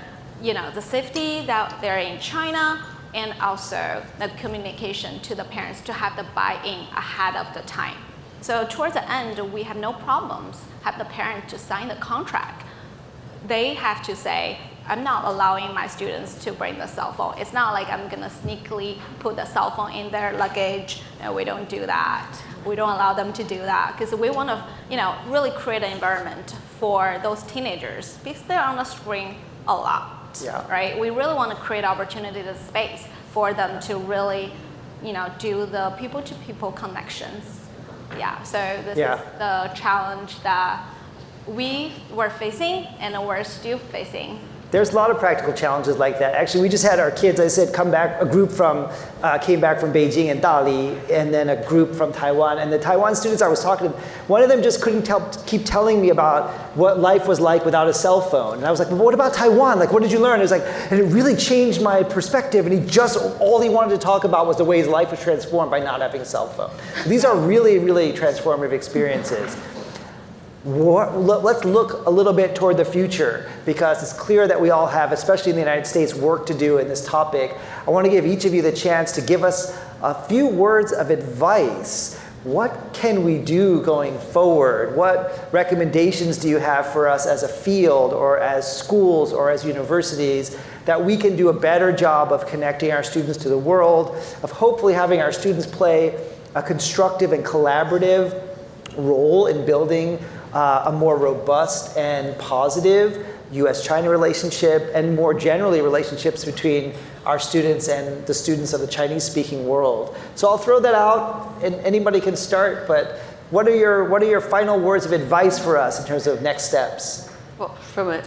the safety that they're in China, and also the communication to the parents to have the buy-in ahead of the time. So towards the end, we have no problems have the parent to sign the contract. They have to say, I'm not allowing my students to bring the cell phone. It's not like I'm gonna sneakily put the cell phone in their luggage. No, we don't do that. We don't allow them to do that because we want to, really create an environment for those teenagers because they're on the screen a lot. Yeah. Right? We really want to create opportunity to space for them to really, do the people-to-people connections. Yeah. So this is the challenge that we were facing and we're still facing. There's a lot of practical challenges like that. Actually, we just had our kids, I said, come back, a group came back from Beijing and Dali, and then a group from Taiwan. And the Taiwan students I was talking to, one of them just couldn't keep telling me about what life was like without a cell phone. And I was like, well, what about Taiwan? Like, what did you learn? It was like, and it really changed my perspective. And all he wanted to talk about was the ways life was transformed by not having a cell phone. These are really, really transformative experiences. Let's look a little bit toward the future because it's clear that we all have, especially in the United States, work to do in this topic. I want to give each of you the chance to give us a few words of advice. What can we do going forward? What recommendations do you have for us as a field or as schools or as universities that we can do a better job of connecting our students to the world, of hopefully having our students play a constructive and collaborative role in building a more robust and positive US-China relationship, and more generally relationships between our students and the students of the Chinese-speaking world. So I'll throw that out, and anybody can start, but what are your final words of advice for us in terms of next steps? Well, from like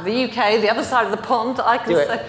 the UK, the other side of the pond, I can say,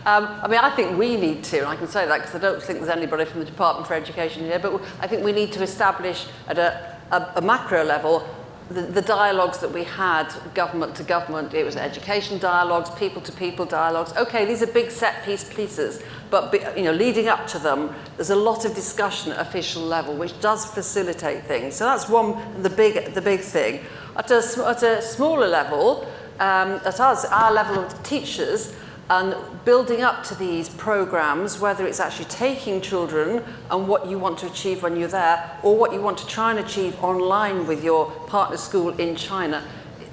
I think we need to, and I can say that because I don't think there's anybody from the Department for Education here, but I think we need to establish at a macro level the dialogues that we had, government to government. It was education dialogues, people to people dialogues. Okay, these are big set pieces, but leading up to them, there's a lot of discussion at official level, which does facilitate things. So that's the big thing. At a smaller level, at our level of teachers, and building up to these programs, whether it's actually taking children and what you want to achieve when you're there, or what you want to try and achieve online with your partner school in China,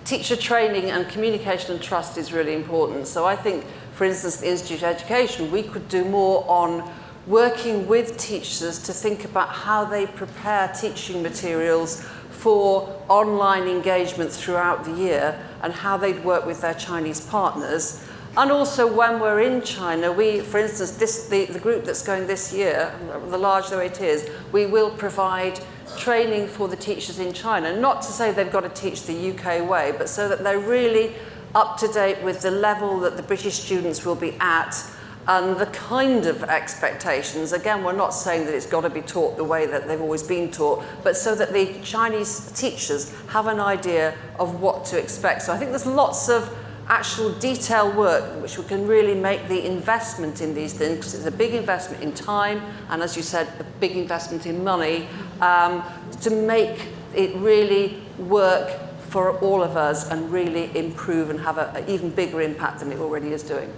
teacher training and communication and trust is really important. So I think, for instance, the Institute of Education, we could do more on working with teachers to think about how they prepare teaching materials for online engagement throughout the year and how they'd work with their Chinese partners. And also when we're in China, for instance, the group that's going this year, the large though it is, we will provide training for the teachers in China, not to say they've got to teach the UK way, but so that they're really up to date with the level that the British students will be at and the kind of expectations. Again, we're not saying that it's got to be taught the way that they've always been taught, but so that the Chinese teachers have an idea of what to expect. So I think there's lots of actual detailed work which we can really make the investment in these things, because it's a big investment in time and, as you said, a big investment in money, to make it really work for all of us and really improve and have an even bigger impact than it already is doing.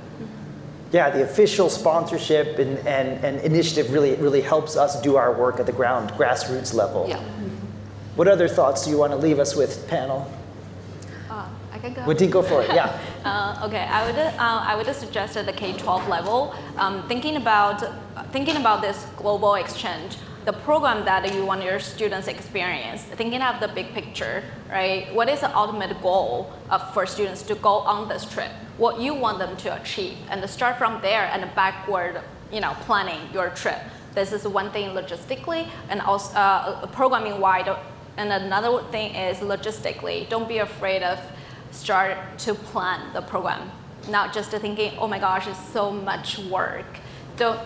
Yeah, the official sponsorship and initiative really helps us do our work at the grassroots level. Yeah. What other thoughts do you want to leave us with, panel? I can go. Would you go for it? Yeah. Okay, I would suggest at the K-12 level, thinking about this global exchange, the program that you want your students to experience, thinking of the big picture, right? What is the ultimate goal for students to go on this trip? What you want them to achieve, and to start from there and backward, planning your trip. This is one thing logistically, and also programming wide. And another thing is logistically. Don't be afraid of start to plan the program, not just thinking, oh my gosh, it's so much work. Don't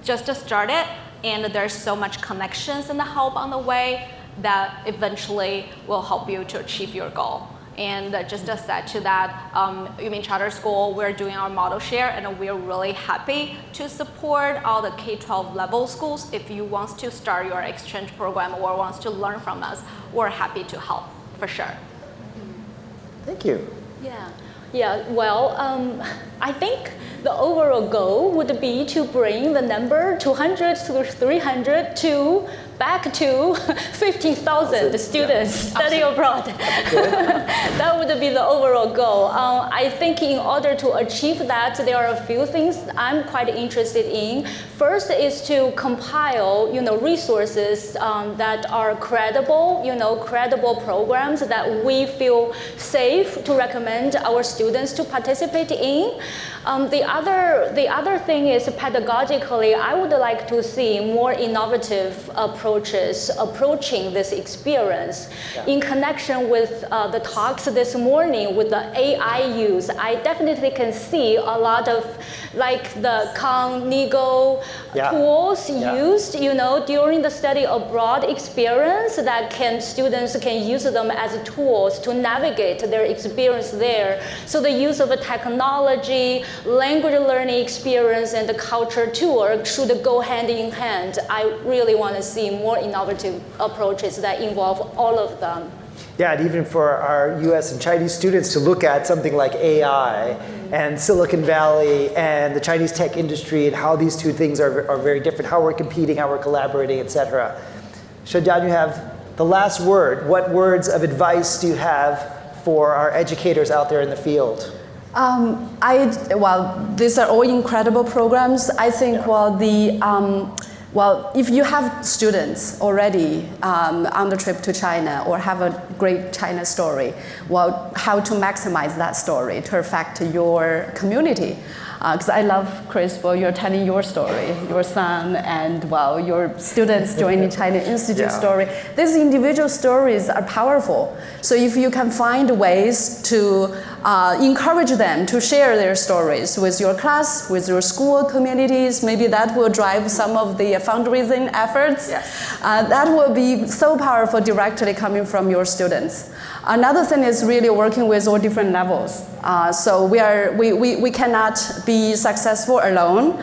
just start it, and there's so much connections and the help on the way that eventually will help you to achieve your goal. And just to add to that, Yu Ming Charter School, we're doing our model share, and we're really happy to support all the K-12 level schools. If you want to start your exchange program or wants to learn from us, we're happy to help, for sure. Thank you. Yeah. Yeah, well, I think the overall goal would be to bring the number 200 to 300 to back to 50,000 students study abroad. That would be the overall goal. I think in order to achieve that, there are a few things I'm quite interested in. First is to compile, resources that are credible, credible programs that we feel safe to recommend our students to participate in. The other thing is pedagogically, I would like to see more innovative approaches approaching this experience. In connection with the talks this morning with the AI use, I definitely can see a lot of the Kong-Nigo tools used, during the study abroad experience that students can use them as tools to navigate their experience there. So the use of a technology, language learning experience, and the culture tour should go hand in hand. I really want to see more innovative approaches that involve all of them. Yeah, and even for our US and Chinese students to look at something like AI and Silicon Valley and the Chinese tech industry and how these two things are very different, how we're competing, how we're collaborating, etc. Shenzhan, you have the last word. What words of advice do you have for our educators out there in the field? These are all incredible programs. I think, if you have students already on the trip to China or have a great China story, how to maximize that story to affect your community. Because I love, Chris, you're telling your story, your son and, your students joining China Institute story. These individual stories are powerful. So if you can find ways to encourage them to share their stories with your class, with your school communities, maybe that will drive some of the fundraising efforts. That will be so powerful directly coming from your students. Another thing is really working with all different levels. So we cannot be successful alone.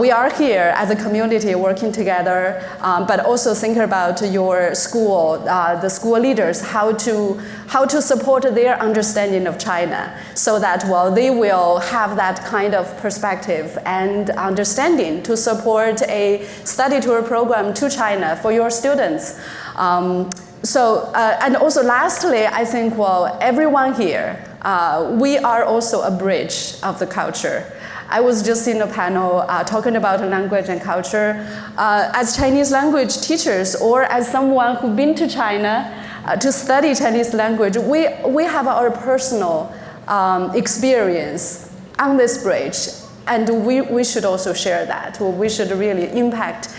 We are here as a community working together, but also think about your school, the school leaders, how to support their understanding of China, so that they will have that kind of perspective and understanding to support a study tour program to China for your students. And also lastly, I think, everyone here, we are also a bridge of the culture. I was just in a panel talking about language and culture. As Chinese language teachers or as someone who's been to China to study Chinese language, we have our personal experience on this bridge. And we should also share that. We should really impact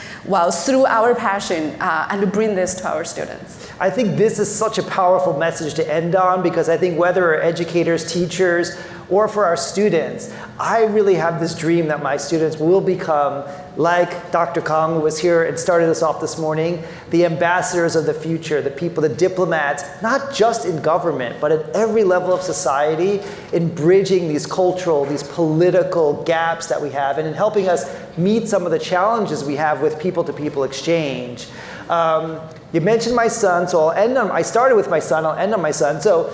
through our passion and bring this to our students. I think this is such a powerful message to end on, because I think whether educators, teachers, or for our students, I really have this dream that my students will become, like Dr. Kong, who was here and started us off this morning, the ambassadors of the future, the people, the diplomats, not just in government, but at every level of society, in bridging these cultural, these political gaps that we have, and in helping us meet some of the challenges we have with people-to-people exchange. You mentioned my son, so I started with my son, I'll end on my son. So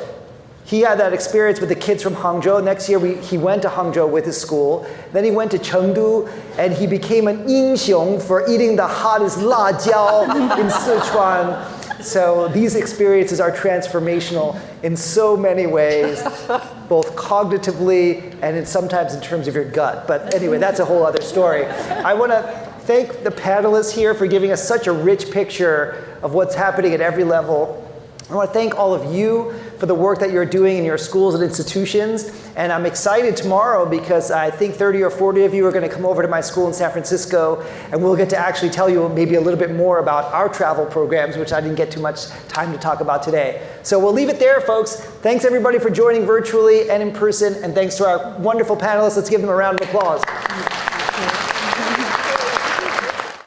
he had that experience with the kids from Hangzhou. Next year, he went to Hangzhou with his school. Then he went to Chengdu, and he became an英雄for eating the hottest lajiao in Sichuan. So these experiences are transformational in so many ways, both cognitively and sometimes in terms of your gut. But anyway, that's a whole other story. I want to thank the panelists here for giving us such a rich picture of what's happening at every level. I want to thank all of you for the work that you're doing in your schools and institutions. And I'm excited tomorrow because I think 30 or 40 of you are going to come over to my school in San Francisco, and we'll get to actually tell you maybe a little bit more about our travel programs, which I didn't get too much time to talk about today. So we'll leave it there, folks. Thanks everybody for joining virtually and in person, and thanks to our wonderful panelists. Let's give them a round of applause.